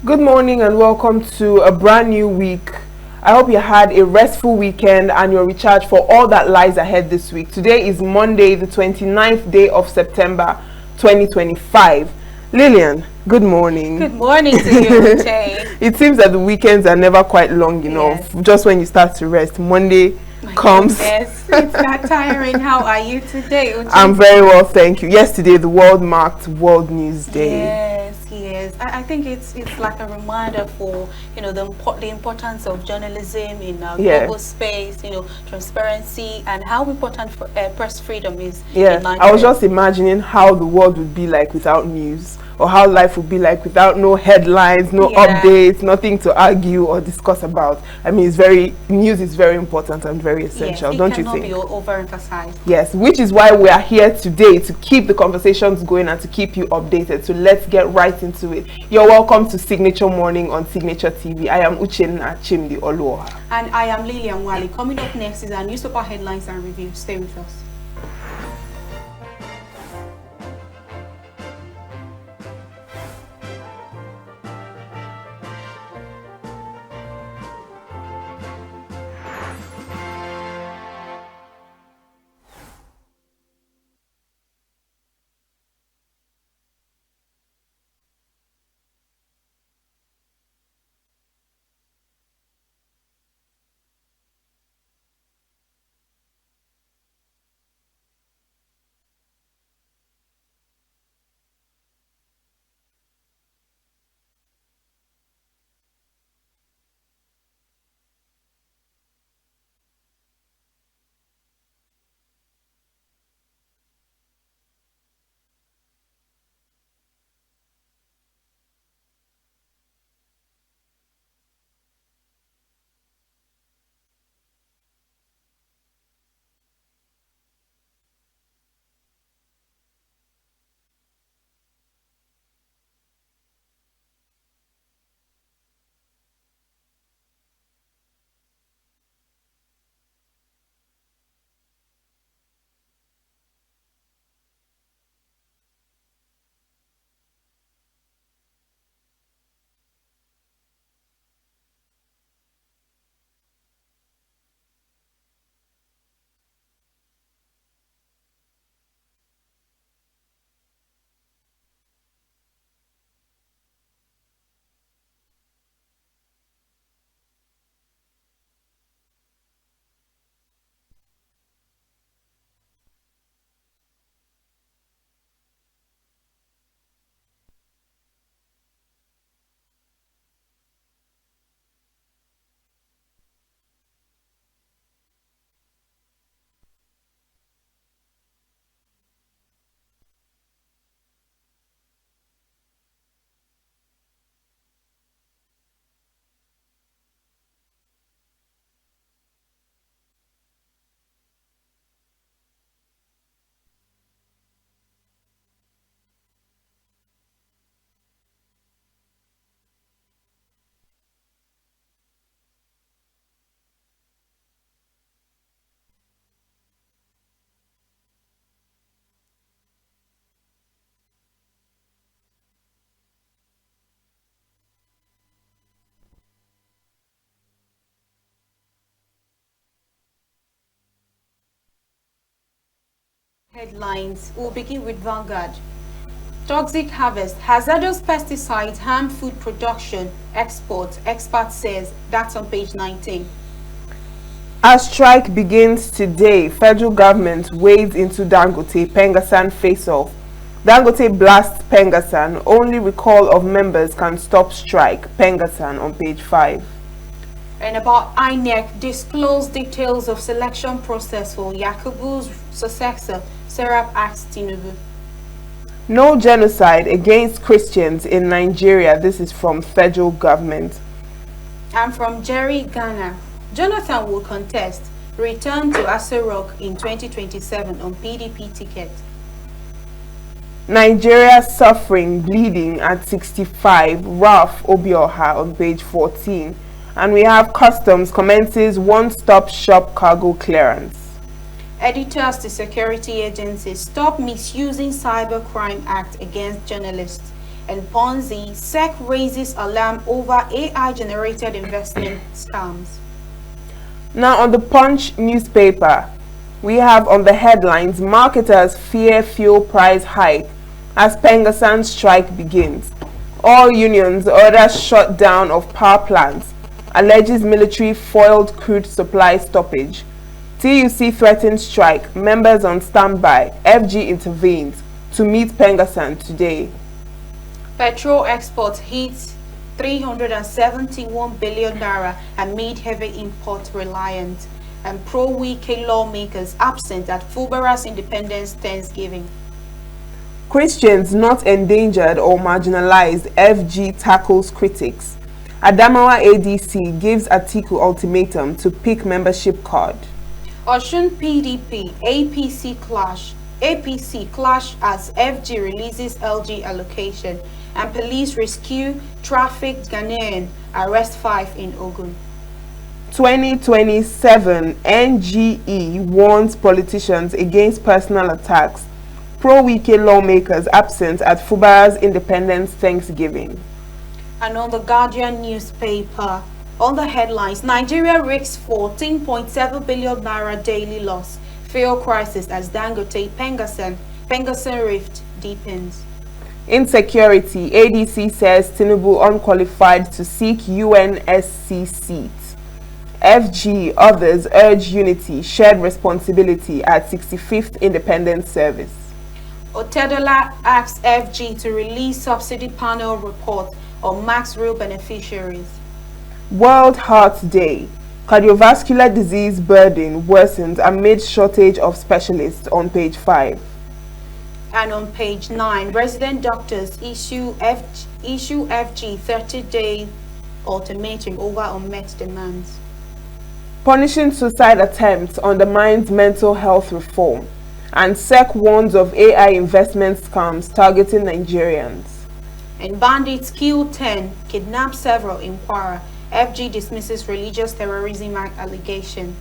Good morning and welcome to a brand new week. I hope you had a restful weekend and you're recharged for all that lies ahead this week. Today is Monday, the 29th day of September 2025. Lillian, good morning. Good morning to you, Jay. It seems that the weekends are never quite long enough. Yes. Just when you start to rest, Monday comes. Yes, it's that tiring. How are you today, Uche? I'm very well, thank you. Yesterday, the world marked World News Day. Yes. I think it's like a reminder for the importance of journalism in global space. Transparency and how important press freedom is. Yeah, I was just imagining how the world would be like without news, or how life would be like without no headlines, no updates, nothing to argue or discuss about. I mean, news is very important and very essential, don't you think? It cannot be overemphasized. Yes, which is why we are here today, to keep the conversations going and to keep you updated. So let's get right into it. You're welcome to Signature Morning on Signature TV. I am Uchenna Chimdi Oluoha. And I am Lillian Wali. Coming up next is our newspaper headlines and review. Stay with us. Headlines. We'll begin with Vanguard. Toxic harvest. Hazardous pesticides harm food production, exports. Expert says. That's on page 19. As strike begins today, federal government wades into Dangote Pengassan face-off. Dangote blasts Pengassan. Only recall of members can stop strike. Pengassan on page 5. And about INEC, disclose details of selection process for Yakubu's successor. Serap asks Tinubu. No genocide against Christians in Nigeria. This is from federal government. And from Jerry Ghana, Jonathan will contest return to Aso Rock in 2027 on PDP ticket. Nigeria suffering, bleeding at 65. Ralph Obioha on page 14. And we have customs commences one-stop shop cargo clearance. Editors to security agencies stop misusing Cybercrime Act against journalists. And Ponzi, SEC raises alarm over AI-generated investment scams. Now on the Punch newspaper, we have on the headlines, marketers fear fuel price hike as Pengassan strike begins. All unions order shutdown of power plants, alleges military foiled crude supply stoppage. TUC threatens strike, members on standby, FG intervenes to meet Pengassan today. Petrol exports hit 371 billion naira amid heavy import reliance. And pro-Wike lawmakers absent at Fubara's Independence Thanksgiving. Christians not endangered or marginalized, FG tackles critics. Adamawa ADC gives Atiku ultimatum to pick membership card. Osun PDP APC clash as FG releases LG allocation. And police rescue trafficked Ghanaian, arrest 5 in Ogun. 2027 NGE warns politicians against personal attacks. Pro-Wike lawmakers absent at Fubara's Independence Thanksgiving. And on the Guardian newspaper, on the headlines, Nigeria risks 14.7 billion naira daily loss. Fuel crisis as Dangote Pengassan rift deepens. Insecurity, ADC says Tinubu unqualified to seek UNSC seat. FG, others urge unity, shared responsibility at 65th Independence Service. Otedola asks FG to release subsidy panel report on max real beneficiaries. World Heart Day. Cardiovascular disease burden worsens amid shortage of specialists on page 5. And on page 9, resident doctors issue FG 30-day ultimatum over unmet demands. Punishing suicide attempts undermines mental health reform, and SEC warns of AI investment scams targeting Nigerians. And bandits kill 10, kidnap several in Kwara. FG dismisses religious terrorism allegation.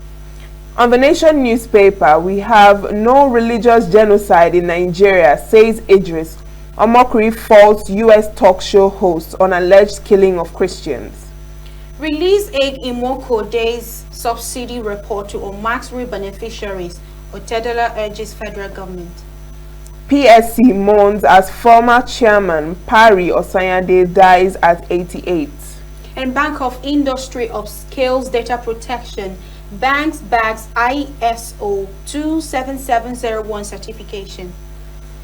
On the Nation newspaper, we have no religious genocide in Nigeria, says Idris. Omokri faults U.S. talk show host on alleged killing of Christians. Release Egg Imoko Day's subsidy report to Omax real beneficiaries. Otedola urges federal government. PSC mourns as former chairman Pari Osanyade dies at 88. And Bank of Industry upscales data protection. Banks bags ISO 27701 certification.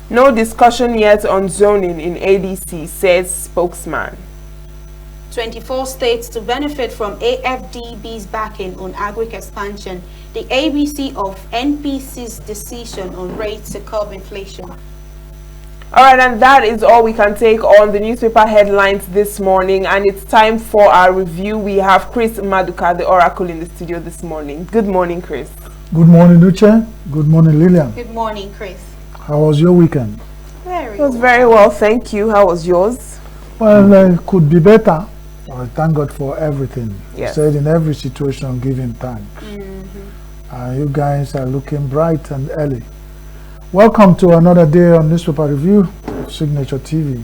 No discussion yet on zoning in ADC, says spokesman. 24 states to benefit from AFDB's backing on agric expansion. The ABC of NPC's decision on rates to curb inflation. All right, and that is all we can take on the newspaper headlines this morning, and it's time for our review. We have Chris Maduka, the Oracle, in the studio this morning. Good morning, Chris. Good morning, Uche. Good morning, Lillian. Good morning, Chris. How was your weekend? It was very well, thank you. How was yours? Well, it could be better. Well, thank God for everything. Yes. He said in every situation, give him thanks. You guys are looking bright and early. Welcome to another day on Newspaper Review, Signature TV.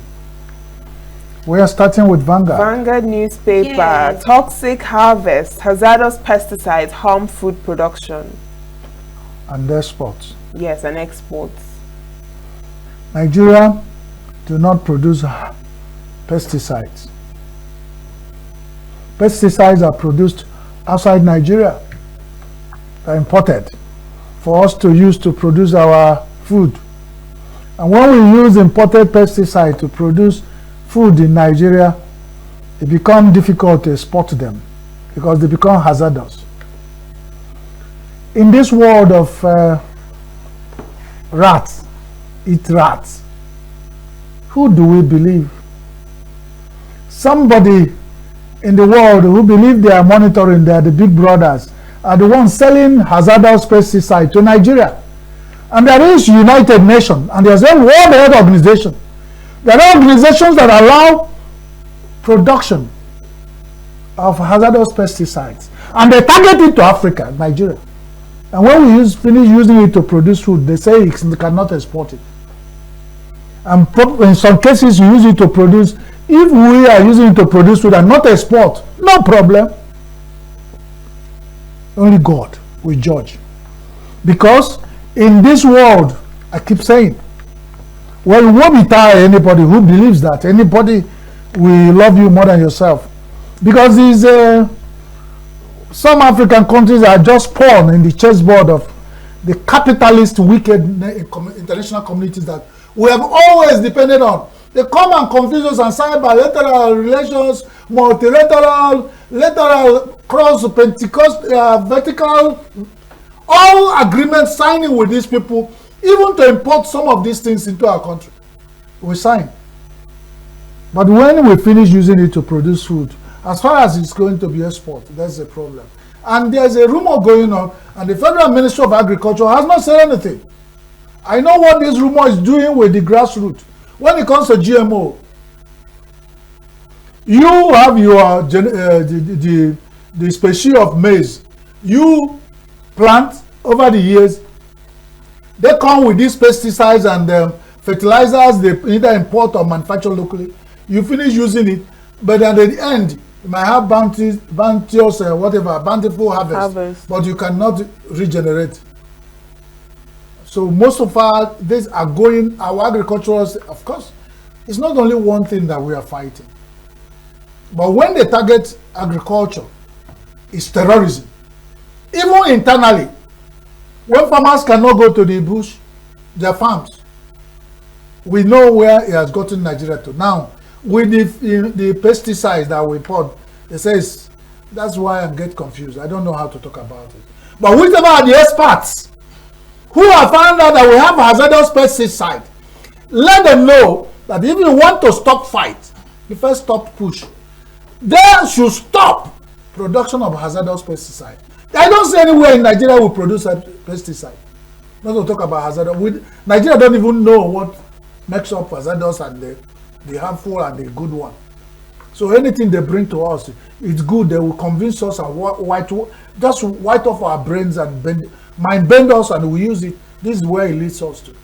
We are starting with Vanguard. Vanguard newspaper. Yes. Toxic harvest, hazardous pesticides harm food production. And exports. Yes, and exports. Nigeria do not produce pesticides. Pesticides are produced outside Nigeria. They are imported for us to use to produce our food. And when we use imported pesticide to produce food in Nigeria, it becomes difficult to export them because they become hazardous. In this world of rats, eat rats, who do we believe? Somebody in the world who believe they are monitoring, they are the big brothers, are the ones selling hazardous pesticide to Nigeria. And there is United Nations, and there's a World Health Organization. There are organizations that allow production of hazardous pesticides, and they target it to Africa, Nigeria. And when we finish using it to produce food, they say they cannot export it. And in some cases, you use it to produce. If we are using it to produce food and not export, no problem. Only God will judge. Because in this world, I keep saying, well, you won't be tired anybody who believes that. Anybody will love you more than yourself. Because these some African countries are just pawn in the chessboard of the capitalist, wicked international communities that we have always depended on. They come and confuse us and sign bilateral relations, multilateral, lateral, cross, Pentecost, vertical, all agreements signing with these people, even to import some of these things into our country. We sign. But when we finish using it to produce food, as far as it's going to be export, that's a problem. And there's a rumor going on, and the Federal Ministry of Agriculture has not said anything. I know what this rumor is doing with the grassroots. When it comes to GMO, you have your the species of maize you plant over the years. They come with these pesticides and fertilizers they either import or manufacture locally. You finish using it, but at the end, you might have bounteous, bountiful harvest, but you cannot regenerate. So most of these are going, our agriculturals, of course, it's not only one thing that we are fighting. But when they target agriculture, it's terrorism. Even internally, when farmers cannot go to the bush, their farms, we know where it has gotten Nigeria to. Now, with the pesticides that we import, it says, that's why I get confused. I don't know how to talk about it. But whichever are the experts who have found out that we have hazardous pesticide, let them know that if you want to stop fight, the first stop push, they should stop production of hazardous pesticide. I don't see anywhere in Nigeria we produce pesticide. Not to talk about hazardous. Nigeria don't even know what makes up hazardous and the harmful and the good one. So anything they bring to us, it's good. They will convince us and just white off our brains and mind bend us, and we use it. This is where it leads us to.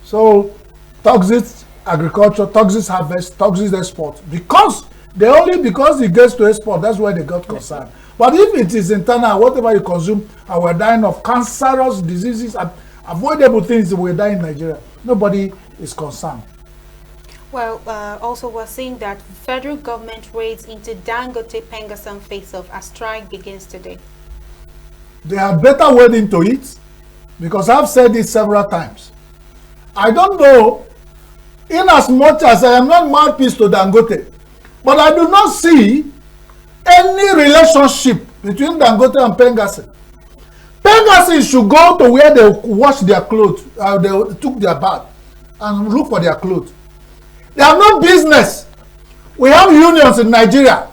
So toxic agriculture, toxic harvest, toxic export. Because it gets to export, that's why they got concerned. But if it is internal, whatever you consume, and we're dying of cancerous diseases and avoidable things, we're dying in Nigeria, nobody is concerned. Well, also we're seeing that federal government raids into Dangote Pengassan face-off as strike begins today. They had better wade into it, because I've said it several times. I don't know, in as much as I am not mouthpiece to Dangote, but I do not see any relationship between Dangote and Pengassan. Pengassan should go to where they wash their clothes, they took their bath, and look for their clothes. They have no business. We have unions in Nigeria.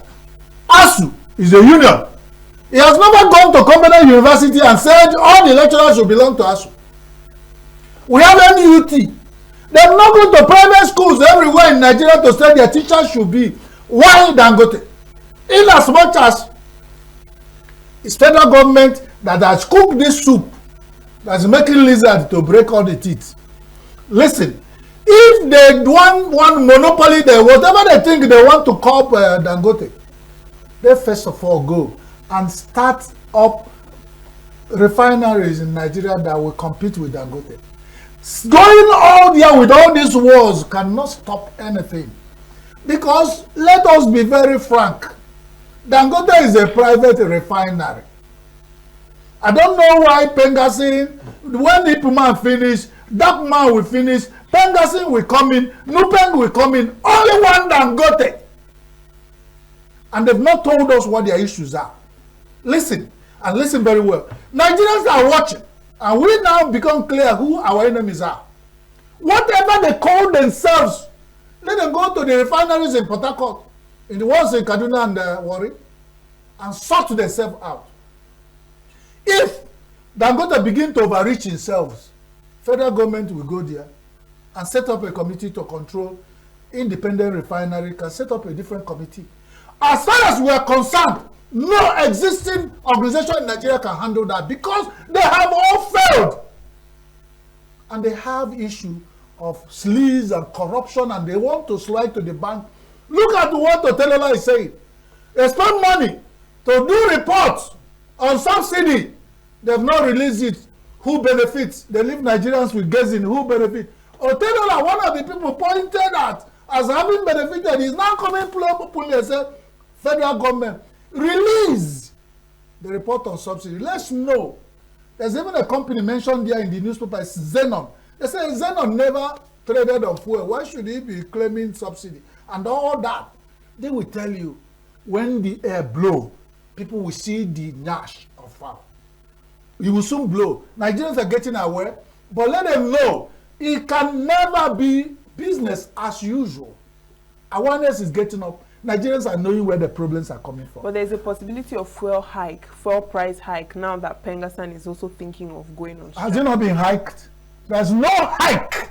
ASU is a union. He has never gone to Covenant University and said all the lecturers should belong to ASU. We have NUT. They have not gone to private schools everywhere in Nigeria to say their teachers should be. Why Dangote? In as much as it's federal government that has cooked this soup that's making lizard to break all the teeth. Listen, if they want one monopoly there, whatever they think they want to call Dangote, they first of all go and start up refineries in Nigeria that will compete with Dangote. Going all there with all these wars cannot stop anything. Because let us be very frank, Dangote is a private refinery. I don't know why Pengassan, when Ipman finish, that man will finish, Pengassan will come in, Nupeng will come in, only one Dangote. And they've not told us what their issues are. Listen, and listen very well. Nigerians are watching, and we now become clear who our enemies are. Whatever they call themselves, let them go to the refineries in Port Harcourt, in the ones in Kaduna and Warri, and sort themselves out. If Dangote begin to overreach themselves, federal government will go there and set up a committee to control independent refinery, can set up a different committee. As far as we are concerned, no existing organization in Nigeria can handle that, because they have all failed. And they have issue of sleaze and corruption, and they want to slide to the bank. Look at what Otelola is saying. They spend money to do reports on subsidy. They've not released it. Who benefits? They leave Nigerians with guessing who benefits. Otelola, one of the people pointed at as having benefited, is now coming openly and said, federal government, release the report on subsidy. Let's know. There's even a company mentioned there in the newspaper, it's Xenon. They say Xenon never traded on fuel. Why should he be claiming subsidy? And all that. They will tell you, when the air blow, people will see the gnash of fire. You will soon blow. Nigerians are getting aware, but let them know it can never be business as usual. Awareness is getting up. Nigerians are knowing where the problems are coming from. But there's a possibility of fuel price hike, now that Pengassan is also thinking of going on strike. Has it not been hiked? There's no hike.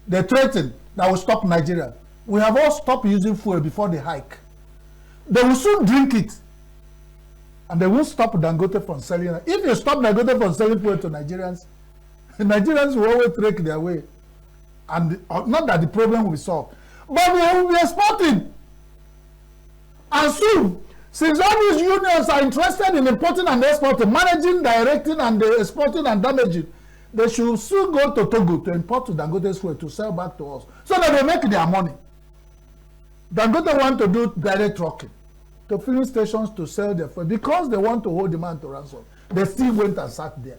They threaten that will stop Nigeria. We have all stopped using fuel before the hike. They will soon drink it. And they won't stop Dangote from selling it. If you stop Dangote from selling fuel to Nigerians, the Nigerians will always trek their way. And not that the problem will be solved, but we will be exporting. And soon, since all these unions are interested in importing and exporting, managing, directing, and exporting and damaging, they should soon go to Togo to import to Dangote's fuel to sell back to us, so that they make their money. Dangote want to do direct trucking to filling stations to sell their fuel because they want to hold the man to ransom. They still went and sat there.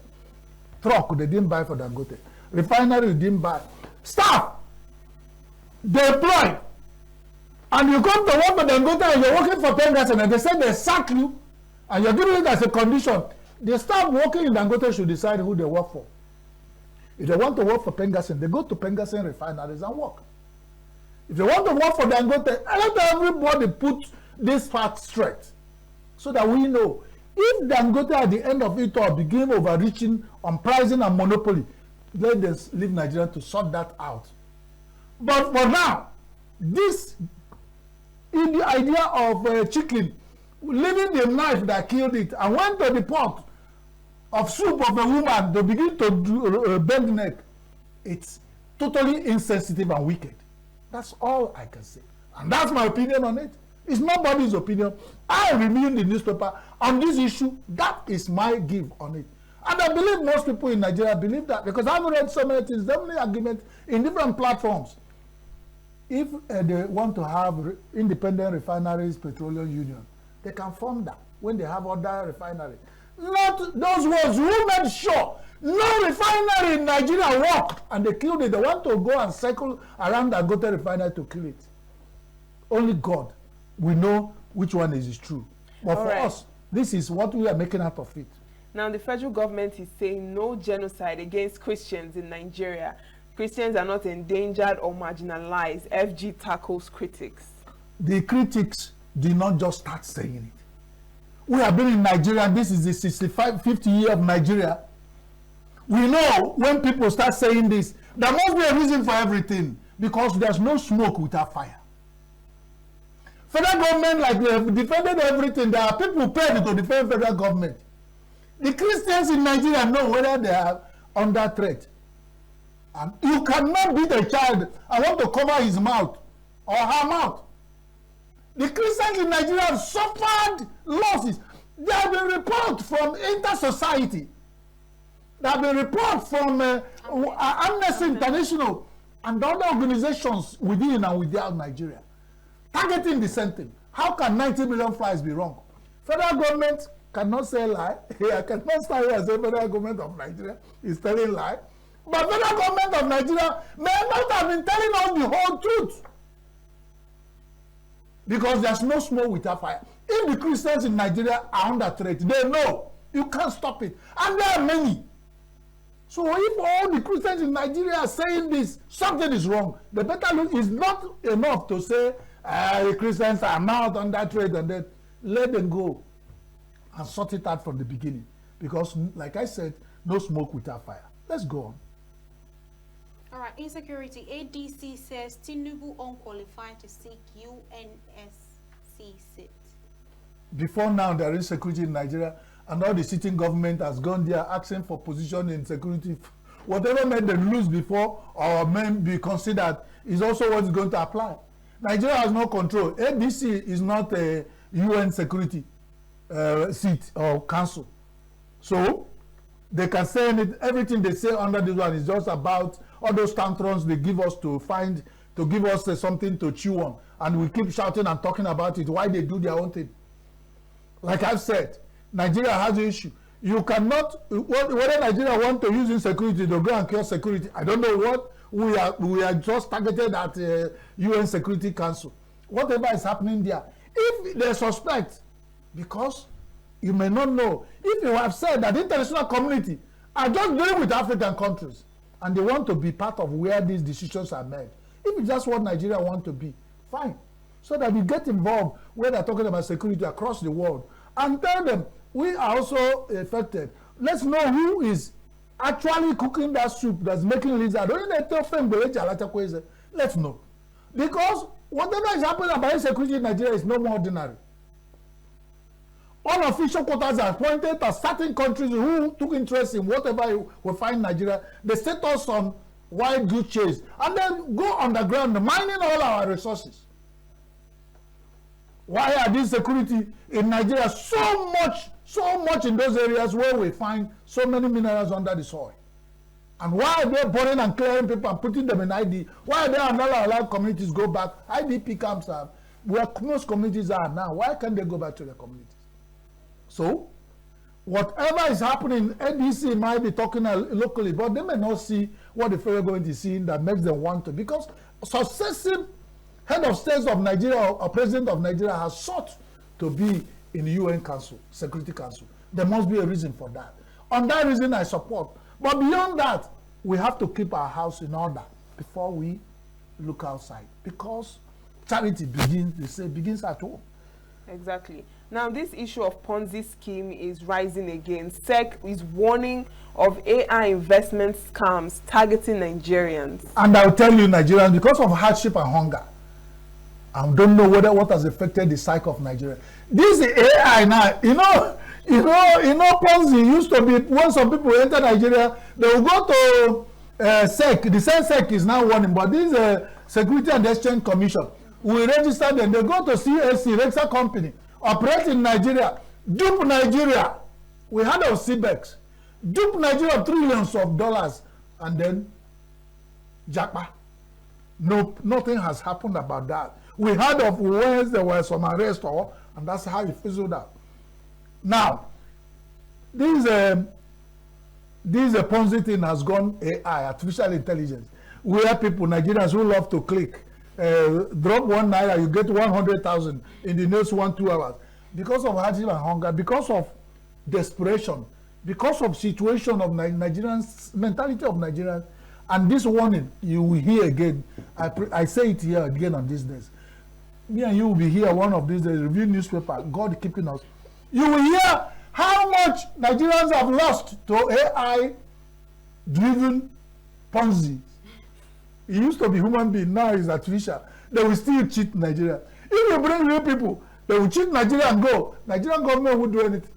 Truck they didn't buy for Dangote. Refinery they didn't buy. Staff they employ. And you come to work for Dangote and you're working for Pengassan and they say they sack you and you're giving it as a condition. The staff working in Dangote should decide who they work for. If they want to work for Pengassan, they go to Pengassan refineries and work. If they want to work for Dangote, let everybody put this fact straight so that we know. If Dangote at the end of it all begin overreaching on pricing and monopoly, let them leave Nigeria to sort that out. But for now, this in the idea of chicken, leaving the knife that killed it and went to the pot of soup of a woman to begin to do, bend neck, it's totally insensitive and wicked. That's all I can say. And that's my opinion on it. It's nobody's opinion. I reviewed the newspaper on this issue. That is my give on it. And I believe most people in Nigeria believe that because I've read so many things, so many arguments in different platforms. If they want to have independent refineries, petroleum union, they can form that when they have other refineries. Not those ones who made sure no refinery in Nigeria worked and they killed it. They want to go and circle around Dangote refinery to kill it. Only God will know which one is true. But for us, this is what we are making out of it. Now, the federal government is saying no genocide against Christians in Nigeria. Christians are not endangered or marginalized. FG tackles critics. The critics did not just start saying it. We have been in Nigeria. This is the 50 year of Nigeria. We know when people start saying this, there must be a reason for everything because there's no smoke without fire. Federal government, like they have defended everything. There are people paid to defend federal government. The Christians in Nigeria know whether they are under threat. And you cannot beat a child and want to cover his mouth or her mouth. The Christians in Nigeria have suffered losses. There have been reports from Inter-Society. There have been reports from Amnesty International and other organizations within and without Nigeria targeting the same thing. How can 90 million flies be wrong? Federal government cannot say lie. I cannot stand here and say federal government of Nigeria is telling lie. But federal government of Nigeria may not have been telling us the whole truth. Because there's no smoke without fire. If the Christians in Nigeria are under threat, they know you can't stop it. And there are many. So if all the Christians in Nigeria are saying this, something is wrong. The better look is not enough to say the Christians are not under threat and then let them go and sort it out from the beginning. Because like I said, no smoke without fire. Let's go on. All right, insecurity. ADC says Tinubu unqualified to seek UNSC seat. Before now, there is security in Nigeria, and all the sitting government has gone there asking for position in security whatever made them lose before or may be considered is also what is going to apply. Nigeria has no control. ABC is not a UN security seat or council. So they can say everything they say under this one is just about all those tantrums they give us to give us something to chew on. And we keep shouting and talking about it, why they do their own thing. Like I've said, Nigeria has an issue. You cannot, whether Nigeria want to use insecurity to go and cure security, I don't know what, we are just targeted at UN Security Council. Whatever is happening there, if they suspect, because you may not know, if you have said that the international community are just dealing with African countries and they want to be part of where these decisions are made, if it's just what Nigeria want to be, fine. So that we get involved where they're talking about security across the world and tell them we are also affected. Let's know who is actually cooking that soup that's making lizard. Let's know. Because whatever is happening about insecurity in Nigeria is no more ordinary. All official quarters are pointed at certain countries who took interest in whatever we find in Nigeria. They set us on wild goose chase and then go underground mining all our resources. Why are this security in Nigeria so much in those areas where we find so many minerals under the soil? And why are they burning and clearing people and putting them in ID? Why are they not allowing communities go back? IDP camps are where most communities are now. Why can't they go back to their communities? So, whatever is happening, NDC might be talking locally, but they may not see what the federal government is seeing that makes them want to. Because successive head of states of Nigeria or president of Nigeria has sought to be in the UN Council, Security Council. There must be a reason for that. On that reason, I support. But beyond that, we have to keep our house in order before we look outside. Because charity begins at home. Exactly. Now, this issue of Ponzi scheme is rising again. SEC is warning of AI investment scams targeting Nigerians. And I'll tell you, Nigerians, because of hardship and hunger, I don't know what has affected the psyche of Nigeria. This AI now, you know, Ponzi used to be when some people enter Nigeria, they will go to SEC. The same SEC is now warning, but this Security and Exchange Commission will register them. They go to CSC, Rexa Company, operate in Nigeria, dupe Nigeria. We heard of CBEX, dupe Nigeria of trillions of dollars, and then Jackpa. No, nothing has happened about that. We heard of where there were some arrests, and that's how it fizzled out. Now, this Ponzi thing has gone AI, artificial intelligence, where people, Nigerians who love to click, drop 1 naira, you get 100,000 in the next 1-2 hours. Because of hardship and hunger, because of desperation, because of situation of Nigerians, mentality of Nigerians, and this warning you will hear again. I say it here again on these days. Me and you will be here one of these days, review newspaper, God keeping us. You will hear how much Nigerians have lost to AI-driven Ponzi. It used to be human being, now it's artificial. They will still cheat Nigeria. If you bring real people, they will cheat Nigeria and go. Nigerian government will do anything.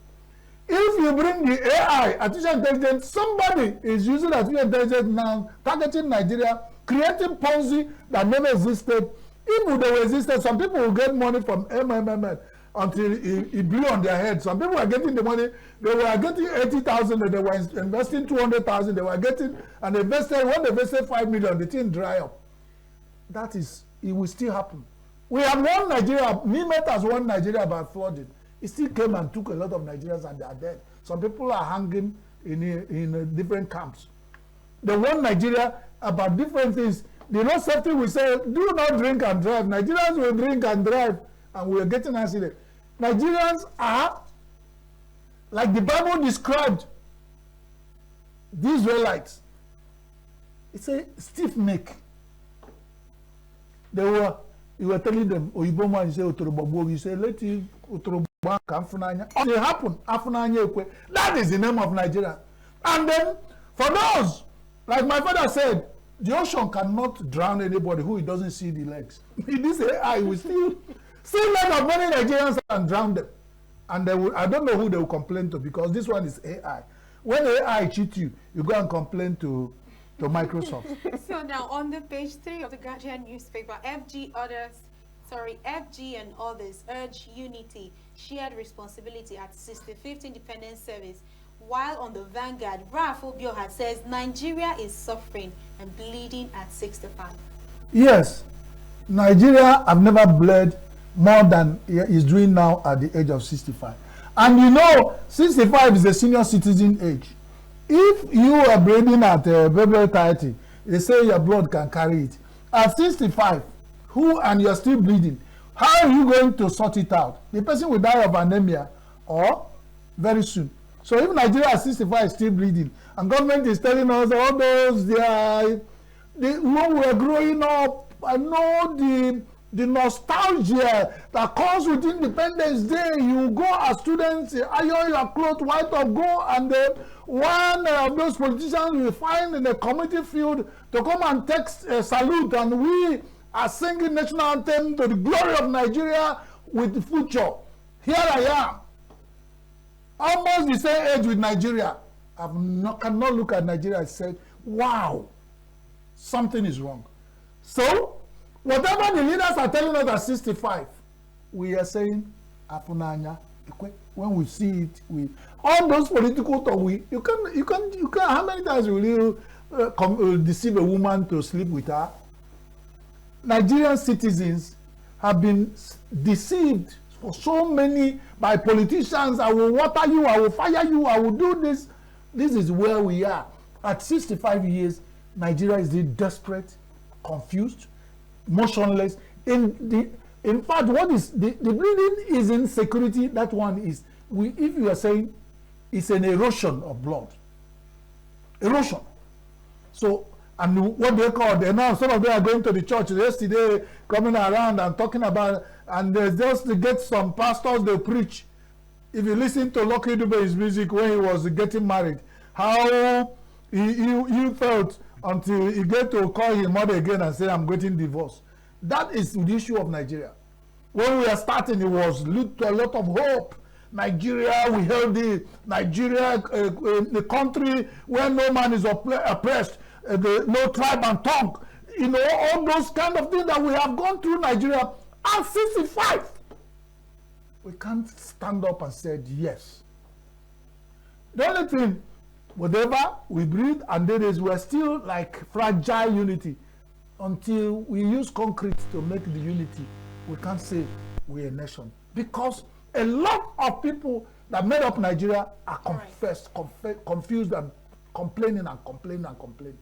If you bring the AI, artificial intelligence, somebody is using artificial intelligence now, targeting Nigeria, creating Ponzi that never existed. Even though they existed, some people will get money from MMM until it blew on their head. Some people are getting the money. They were getting 80,000, and they were investing 200,000. They were getting, and they invested, when they invested 5 million, the thing dry up. That is, it will still happen. We have won Nigeria. Nimet has won Nigeria about flooding. It still came and took a lot of Nigerians, and they are dead. Some people are hanging in different camps. They won Nigeria about different things. The road safety will say, do not drink and drive. Nigerians will drink and drive, and we are getting accident. Nigerians are, like the Bible described, the Israelites. It's a stiff neck. You were telling them, Oyibo man, you say, Otorobo, you say, let you Otorobo Kamfunanya. It happened, Afunanya Ekwe. That is the name of Nigeria. And then, for those, like my father said, the ocean cannot drown anybody who doesn't see the legs. This AI will still see leg of many Nigerians and drown them. And they will, I don't know who they will complain to, because this one is AI. When AI cheat you, you go and complain to Microsoft. So now on the page 3 of the Guardian newspaper, FG and others urge unity, shared responsibility at 65th Independence Service. While on the Vanguard, Rafo Bioha says Nigeria is suffering and bleeding at 65. Yes, Nigeria have never bled more than he is doing now at the age of 65. And you know, 65 is a senior citizen age. If you are bleeding at baby 30, they say your blood can carry it. At 65, and you're still bleeding, how are you going to sort it out? The person will die of anemia or very soon. So if Nigeria at 65 is still bleeding, and government is telling us all those, when we were growing up, I know the nostalgia that comes with Independence Day. You go as students, iron your clothes, white or go, and then one of those politicians we find in the community field to come and take a salute, and we are singing national anthem to the glory of Nigeria with the future. Here I am, almost the same age with Nigeria. I cannot look at Nigeria and say, wow, something is wrong. So, whatever the leaders are telling us at 65, we are saying, Afunanya. When we see it, all those political talk, you can. How many times will you deceive a woman to sleep with her? Nigerian citizens have been deceived for so many by politicians. I will water you, I will fire you, I will do this. This is where we are. At 65 years, Nigeria is desperate, confused, motionless. In fact, what is the bleeding is insecurity. That one is, if you are saying it's an erosion of blood. Erosion. So, and what they call, now some of them are going to the church yesterday, coming around and talking about, and they just get some pastors, they preach. If you listen to Lucky Dube's music when he was getting married, how he felt until he get to call his mother again and say, I'm getting divorced. That is the issue of Nigeria. When we are starting, it was a lot of hope. Nigeria, we held the Nigeria, the country where no man is oppressed, no tribe and tongue. You know, all those kind of things that we have gone through Nigeria at 65. We can't stand up and say yes. The only thing, whatever we breathe, and then we're still like fragile unity. Until we use concrete to make the unity, we can't say we're a nation. Because a lot of people that made up Nigeria are confused and complaining and complaining and complaining.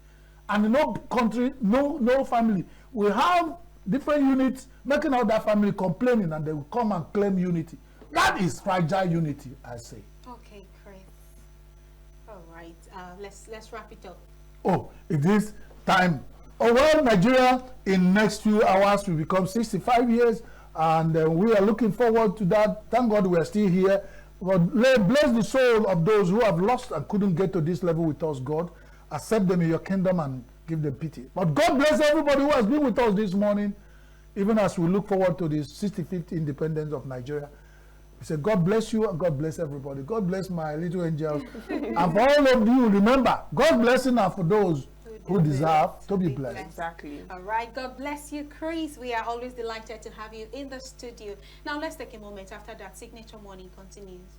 And in no country, no family, we have different units making out that family complaining, and they will come and claim unity. That is fragile unity, I say. Okay, Chris. All right, let's wrap it up. Oh, it is time. Oh, well, Nigeria in next few hours will become 65 years, and we are looking forward to that. Thank God we are still here. God bless the soul of those who have lost and couldn't get to this level with us, God. Accept them in your kingdom and give them pity. But God bless everybody who has been with us this morning, even as we look forward to the 65th independence of Nigeria. We say, God bless you and God bless everybody. God bless my little angels. And for all of you, remember, God blessing are for those who deserve to be blessed. Exactly. All right. God bless you, Chris. We are always delighted to have you in the studio. Now, let's take a moment. After that, Signature Morning continues.